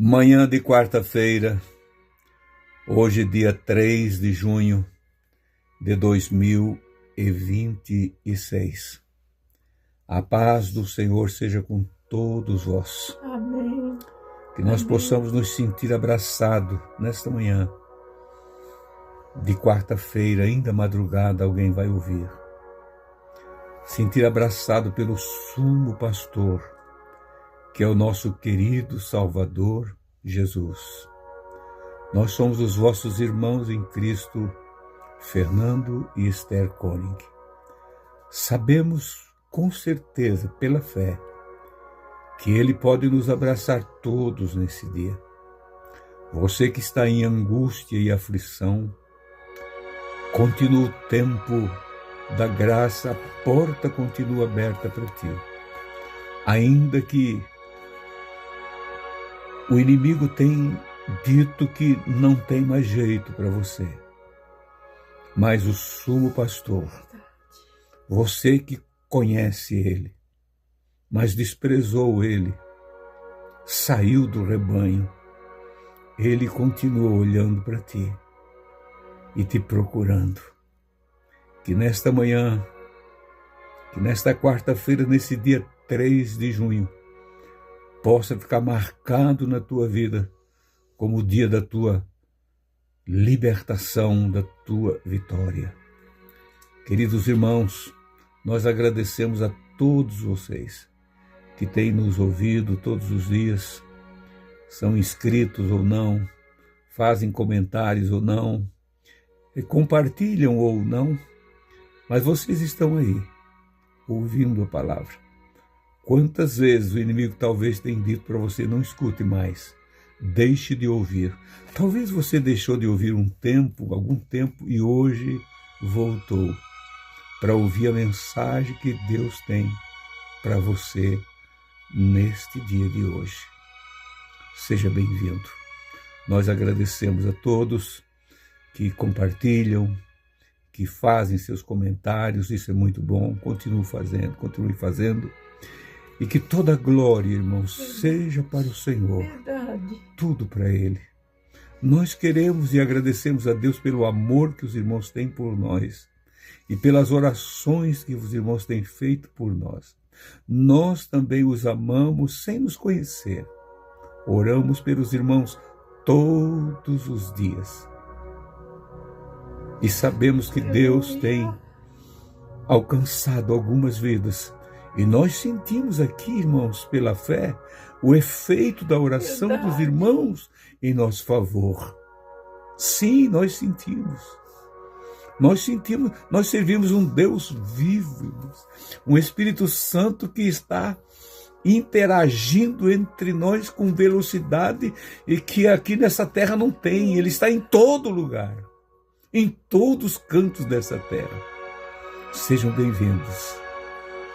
Manhã de quarta-feira, hoje dia 3 de junho de 2026. A paz do Senhor seja com todos vós. Amém. Que nós possamos nos sentir abraçados nesta manhã de quarta-feira, ainda madrugada, alguém vai ouvir. Sentir abraçado pelo sumo pastor, que é o nosso querido Salvador Jesus. Nós somos os vossos irmãos em Cristo, Fernando e Esther Koenig. Sabemos com certeza, pela fé, que Ele pode nos abraçar todos nesse dia. Você que está em angústia e aflição, continua o tempo da graça, a porta continua aberta para ti. Ainda que o inimigo tem dito que não tem mais jeito para você. Mas o sumo pastor, você que conhece ele, mas desprezou ele, saiu do rebanho, ele continua olhando para ti e te procurando. Que nesta manhã, que nesta quarta-feira, nesse dia 3 de junho, possa ficar marcado na tua vida como o dia da tua libertação, da tua vitória. Queridos irmãos, nós agradecemos a todos vocês que têm nos ouvido todos os dias, são inscritos ou não, fazem comentários ou não, compartilham ou não, mas vocês estão aí, ouvindo a palavra. Quantas vezes o inimigo talvez tenha dito para você, não escute mais, deixe de ouvir. Talvez você deixou de ouvir algum tempo, e hoje voltou para ouvir a mensagem que Deus tem para você neste dia de hoje. Seja bem-vindo. Nós agradecemos a todos que compartilham, que fazem seus comentários, isso é muito bom, continue fazendo. E que toda a glória, irmãos, seja para o Senhor. Verdade. Tudo para Ele. Nós queremos e agradecemos a Deus pelo amor que os irmãos têm por nós e pelas orações que os irmãos têm feito por nós. Nós também os amamos sem nos conhecer. Oramos pelos irmãos todos os dias. E sabemos que Deus tem alcançado algumas vidas. E nós sentimos aqui, irmãos, pela fé, o efeito da oração dos irmãos em nosso favor. Sim, nós sentimos. Nós servimos um Deus vivo, irmãos, um Espírito Santo que está interagindo entre nós com velocidade e que aqui nessa terra não tem. Ele está em todo lugar, em todos os cantos dessa terra. Sejam bem-vindos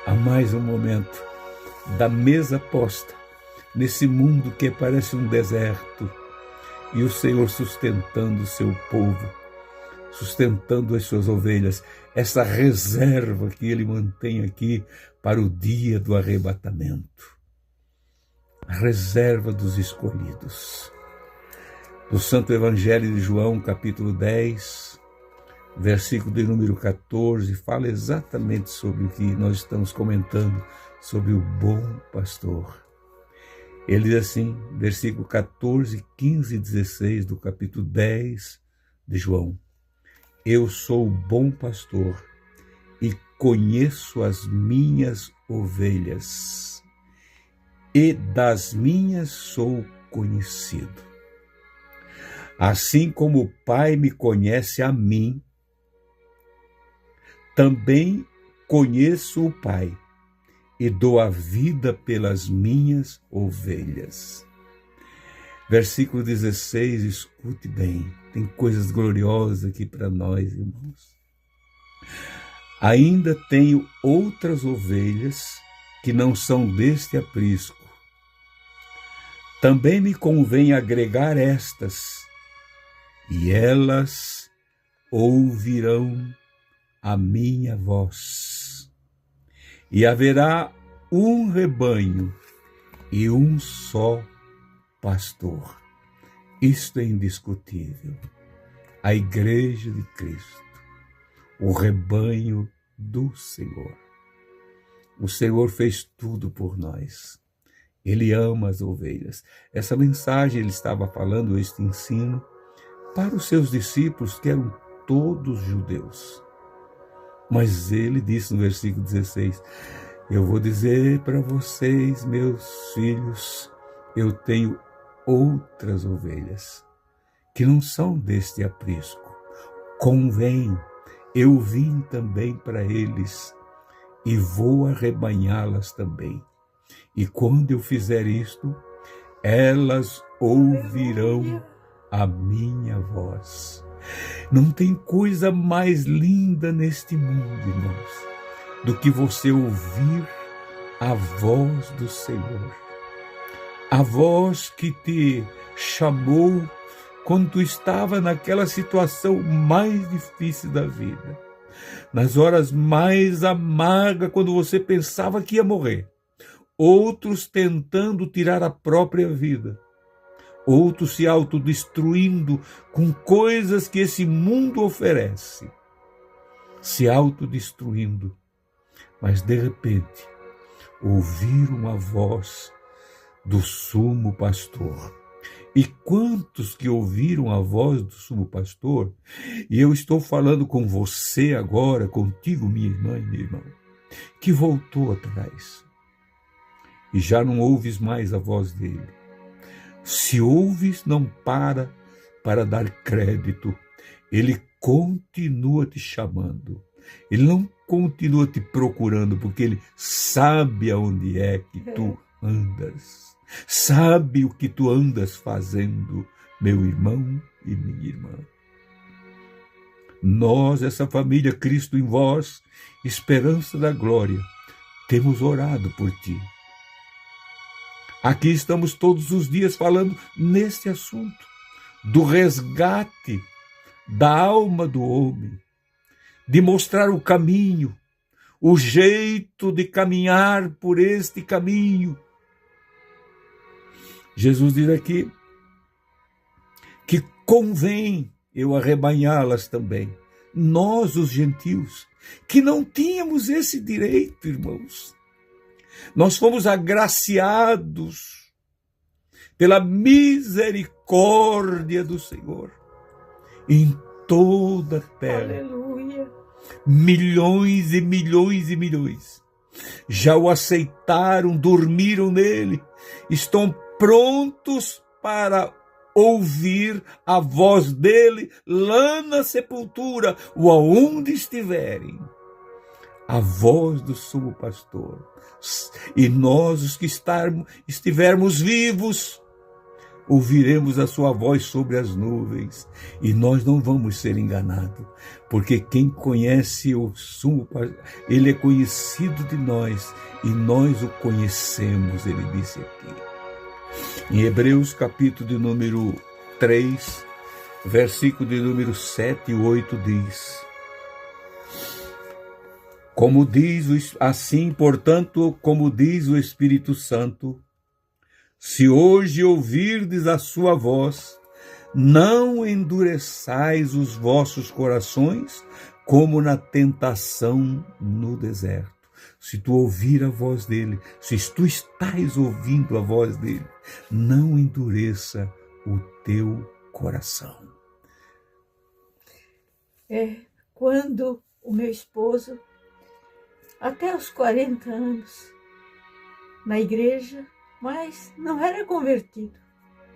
a mais um momento da mesa posta nesse mundo que parece um deserto e o Senhor sustentando o seu povo, sustentando as suas ovelhas, essa reserva que Ele mantém aqui para o dia do arrebatamento, a reserva dos escolhidos. Do Santo Evangelho de João, capítulo 10, versículo de número 14, fala exatamente sobre o que nós estamos comentando, sobre o bom pastor. Ele diz assim, versículo 14, 15 e 16 do capítulo 10 de João. Eu sou o bom pastor e conheço as minhas ovelhas, e das minhas sou conhecido. Assim como o Pai me conhece a mim, também conheço o Pai e dou a vida pelas minhas ovelhas. Versículo 16, escute bem, tem coisas gloriosas aqui para nós, irmãos. Ainda tenho outras ovelhas que não são deste aprisco. Também me convém agregar estas, e elas ouvirão a minha voz. E haverá um rebanho e um só pastor. Isto é indiscutível. A igreja de Cristo, o rebanho do Senhor. O Senhor fez tudo por nós. Ele ama as ovelhas. Essa mensagem ele estava falando, este ensino, para os seus discípulos, que eram todos judeus. Mas ele disse no versículo 16, eu vou dizer para vocês, meus filhos, eu tenho outras ovelhas, que não são deste aprisco. Convém, eu vim também para eles, e vou arrebanhá-las também. E quando eu fizer isto, elas ouvirão a minha voz. Não tem coisa mais linda neste mundo, irmãos, do que você ouvir a voz do Senhor. A voz que te chamou quando tu estava naquela situação mais difícil da vida. Nas horas mais amargas, quando você pensava que ia morrer. Outros tentando tirar a própria vida. Outros se autodestruindo com coisas que esse mundo oferece. Se autodestruindo. Mas de repente, ouviram a voz do sumo pastor. E quantos que ouviram a voz do sumo pastor, e eu estou falando com você agora, contigo, minha irmã e meu irmão, que voltou atrás, e já não ouves mais a voz dele. Se ouves, não para dar crédito. Ele continua te chamando. Ele não continua te procurando, porque ele sabe aonde é que tu andas. Sabe o que tu andas fazendo, meu irmão e minha irmã. Nós, essa família Cristo em vós, esperança da glória, temos orado por ti. Aqui estamos todos os dias falando neste assunto, do resgate da alma do homem, de mostrar o caminho, o jeito de caminhar por este caminho. Jesus diz aqui que convém eu arrebanhá-las também. Nós, os gentios, que não tínhamos esse direito, irmãos. Nós fomos agraciados pela misericórdia do Senhor em toda a terra. Aleluia. Milhões e milhões e milhões já o aceitaram, dormiram nele, estão prontos para ouvir a voz dele lá na sepultura ou aonde estiverem. A voz do sumo pastor. E nós, os que estivermos vivos, ouviremos a sua voz sobre as nuvens. E nós não vamos ser enganados, porque quem conhece o sumo pastor, ele é conhecido de nós e nós o conhecemos, ele disse aqui. Em Hebreus, capítulo de número 3, versículo de número 7 e 8 diz: como diz, assim, portanto, como diz o Espírito Santo, se hoje ouvirdes a sua voz, não endureçais os vossos corações, como na tentação no deserto. Se tu ouvir a voz dele, se tu estás ouvindo a voz dele, não endureça o teu coração. Quando o meu esposo, até os 40 anos, na igreja, mas não era convertido.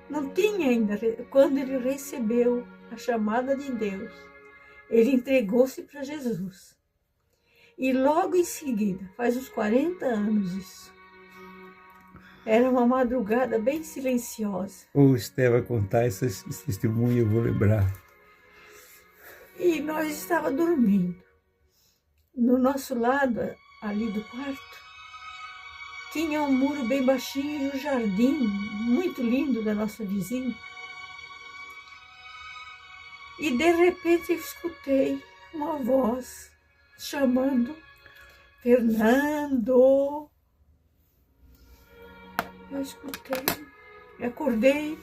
Não tinha ainda. Quando ele recebeu a chamada de Deus, ele entregou-se para Jesus. E logo em seguida, faz uns 40 anos isso, era uma madrugada bem silenciosa. O Esther vai contar esse testemunho, eu vou lembrar. E nós estávamos dormindo. No nosso lado, ali do quarto, tinha um muro bem baixinho e um jardim muito lindo da nossa vizinha. E de repente eu escutei uma voz chamando Fernando. Eu escutei Me acordei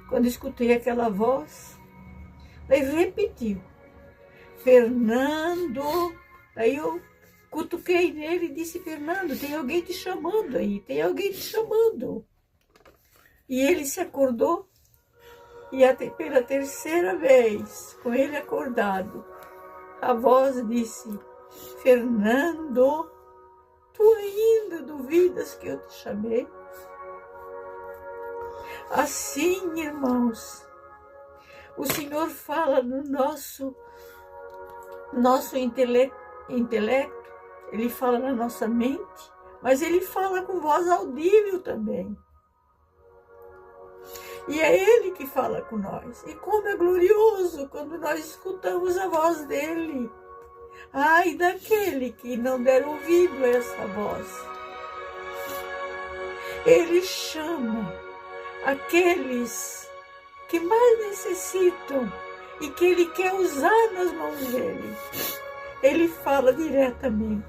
quando escutei aquela voz. Daí repetiu, Fernando. Daí eu cutuquei nele e disse, Fernando, tem alguém te chamando aí, tem alguém te chamando. E ele se acordou e pela terceira vez, com ele acordado, a voz disse, Fernando, tu ainda duvidas que eu te chamei? Assim, irmãos, o Senhor fala no nosso intelecto, Ele fala na nossa mente, mas Ele fala com voz audível também. E é Ele que fala com nós. E como é glorioso quando nós escutamos a voz dEle. Ai daquele que não der ouvido a essa voz. Ele chama aqueles que mais necessitam e que Ele quer usar nas mãos dEle. Ele fala diretamente.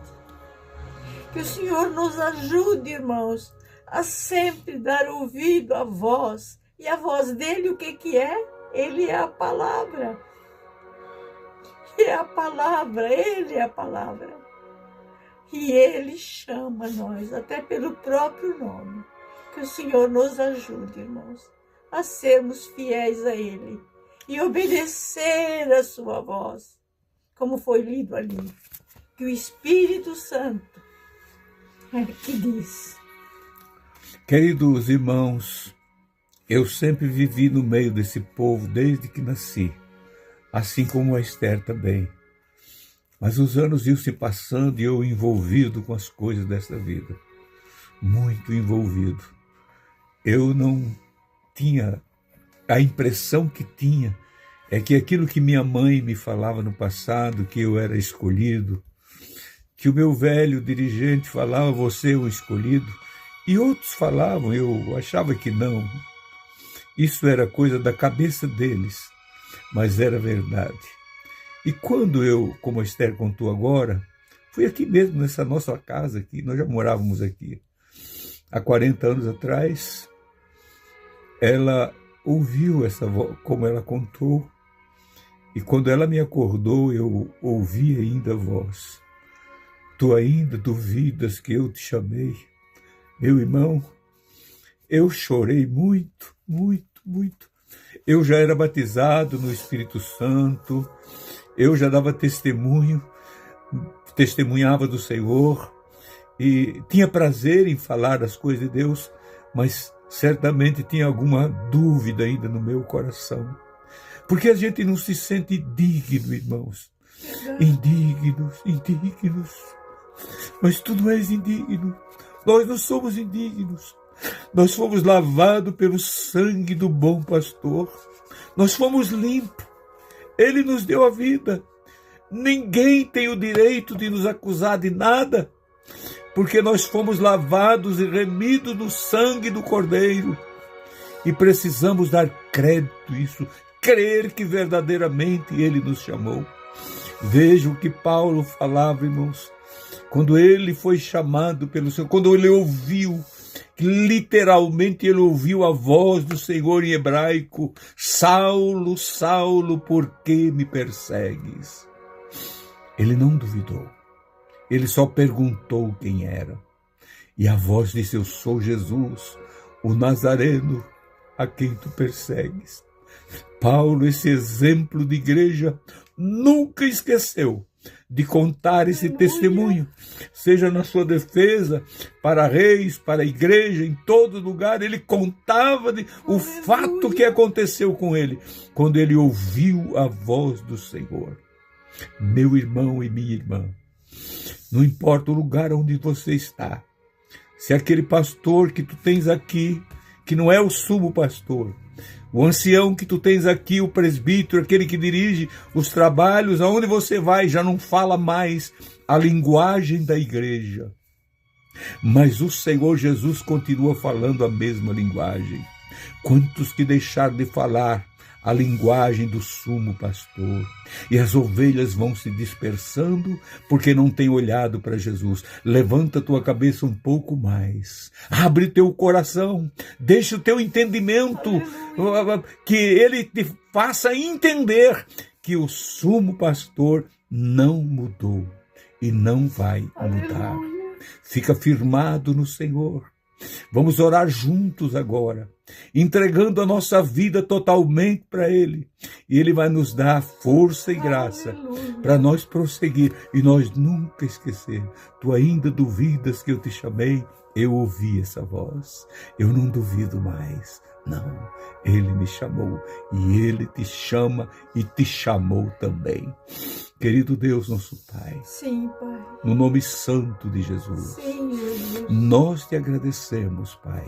Que o Senhor nos ajude, irmãos, a sempre dar ouvido à voz. E a voz dEle, o que é? Ele é a palavra. É a palavra, Ele é a palavra. E Ele chama nós, até pelo próprio nome. Que o Senhor nos ajude, irmãos, a sermos fiéis a Ele e obedecer a sua voz, como foi lido ali. Que o Espírito Santo é que diz. Queridos irmãos, eu sempre vivi no meio desse povo desde que nasci, assim como a Esther também. Mas os anos iam se passando e eu envolvido com as coisas dessa vida, muito envolvido. Eu não tinha, a impressão que tinha é que aquilo que minha mãe me falava no passado, que eu era escolhido, que o meu velho dirigente falava, você é o escolhido, e outros falavam, eu achava que não. Isso era coisa da cabeça deles, mas era verdade. E quando eu, como a Esther contou agora, fui aqui mesmo, nessa nossa casa aqui, nós já morávamos aqui. Há 40 anos atrás, ela ouviu essa voz, como ela contou, e quando ela me acordou, eu ouvi ainda a voz. Tu ainda duvidas que eu te chamei? Meu irmão, eu chorei muito, muito, muito. Eu já era batizado no Espírito Santo, eu já dava testemunhava do Senhor e tinha prazer em falar das coisas de Deus, mas certamente tinha alguma dúvida ainda no meu coração. Porque a gente não se sente digno, irmãos. Indignos. Mas tu não és indigno. Nós não somos indignos. Nós fomos lavados pelo sangue do bom pastor. Nós fomos limpos. Ele nos deu a vida. Ninguém tem o direito de nos acusar de nada, porque nós fomos lavados e remidos no sangue do Cordeiro. E precisamos dar crédito a isso, crer que verdadeiramente Ele nos chamou. Veja o que Paulo falava, irmãos, quando ele foi chamado pelo Senhor, quando ele ouviu, literalmente ele ouviu a voz do Senhor em hebraico, Saulo, Saulo, por que me persegues? Ele não duvidou, ele só perguntou quem era. E a voz disse, eu sou Jesus, o Nazareno, a quem tu persegues. Paulo, esse exemplo de igreja, nunca esqueceu de contar esse testemunho, seja na sua defesa, para reis, para a igreja, em todo lugar, ele contava o fato que aconteceu com ele, quando ele ouviu a voz do Senhor. Meu irmão e minha irmã, não importa o lugar onde você está, se aquele pastor que tu tens aqui, que não é o sumo pastor, o ancião que tu tens aqui, o presbítero, aquele que dirige os trabalhos, aonde você vai, já não fala mais a linguagem da igreja. Mas o Senhor Jesus continua falando a mesma linguagem. Quantos que deixaram de falar a linguagem do sumo pastor. E as ovelhas vão se dispersando porque não têm olhado para Jesus. Levanta tua cabeça um pouco mais. Abre teu coração. Deixa o teu entendimento. Que ele te faça entender que o sumo pastor não mudou e não vai mudar. Fica firmado no Senhor. Vamos orar juntos agora, entregando a nossa vida totalmente para Ele. E Ele vai nos dar força e graça para nós prosseguir e nós nunca esquecer. Tu ainda duvidas que eu te chamei? Eu ouvi essa voz. Eu não duvido mais. Não, Ele me chamou e Ele te chama e te chamou também. Querido Deus, nosso Pai, sim, Pai, no nome santo de Jesus, sim, Jesus, nós te agradecemos, Pai,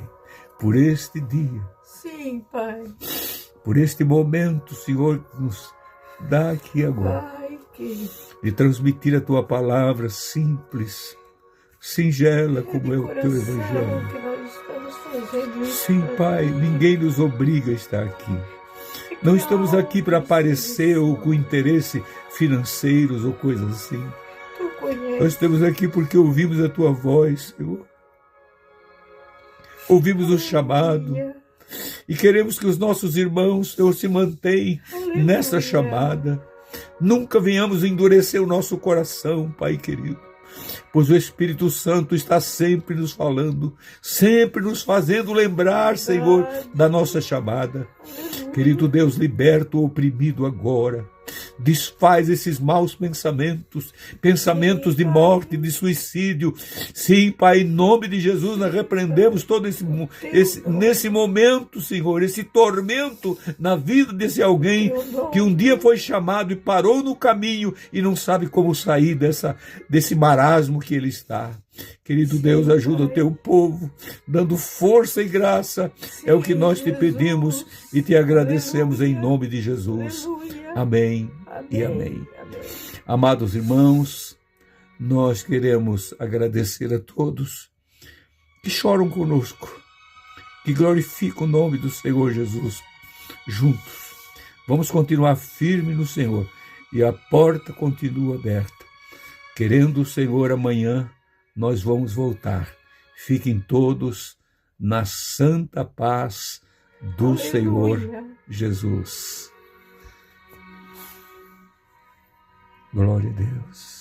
por este dia, sim, Pai, por este momento, Senhor, que nos dá aqui agora, Pai, que de transmitir a Tua palavra simples, singela, como é o Teu Evangelho. que nós estamos fazendo isso, Sim, Pai, ninguém nos obriga a estar aqui. Não estamos aqui para aparecer ou com interesse financeiros ou coisas assim. Tu conheces. Nós estamos aqui porque ouvimos a Tua voz, Senhor. Ouvimos o chamado e queremos que os nossos irmãos, Senhor, se mantenham nessa chamada. Nunca venhamos endurecer o nosso coração, Pai querido, pois o Espírito Santo está sempre nos falando, sempre nos fazendo lembrar, Senhor, da nossa chamada. Querido Deus, liberta o oprimido agora. Desfaz esses maus pensamentos, pensamentos de morte, de suicídio. Sim, Pai, em nome de Jesus, nós repreendemos todo nesse momento, Senhor, esse tormento na vida desse alguém que um dia foi chamado e parou no caminho e não sabe como sair desse marasmo que ele está. Querido Deus, ajuda o teu povo, dando força e graça. É o que nós te pedimos e te agradecemos em nome de Jesus. Amém e amém. Amados irmãos, nós queremos agradecer a todos que choram conosco, que glorificam o nome do Senhor Jesus juntos. Vamos continuar firme no Senhor e a porta continua aberta. Querendo o Senhor, amanhã nós vamos voltar. Fiquem todos na santa paz do Senhor Jesus. Glória a Deus.